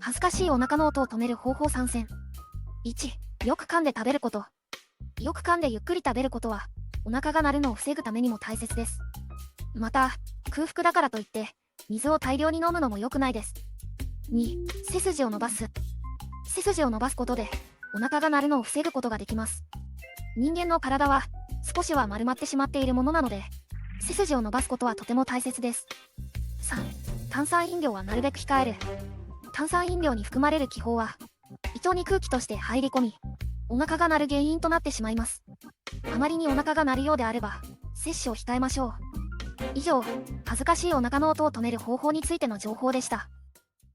恥ずかしいお腹の音を止める方法参戦。1、よく噛んで食べること。よく噛んでゆっくり食べることは、お腹が鳴るのを防ぐためにも大切です。また、空腹だからといって、水を大量に飲むのも良くないです。2、背筋を伸ばす。背筋を伸ばすことで、お腹が鳴るのを防ぐことができます。人間の体は、少しは丸まってしまっているものなので、背筋を伸ばすことはとても大切です。3、炭酸飲料はなるべく控える。炭酸飲料に含まれる気泡は、胃腸に空気として入り込み、お腹が鳴る原因となってしまいます。あまりにお腹が鳴るようであれば、摂取を控えましょう。以上、恥ずかしいお腹の音を止める方法についての情報でした。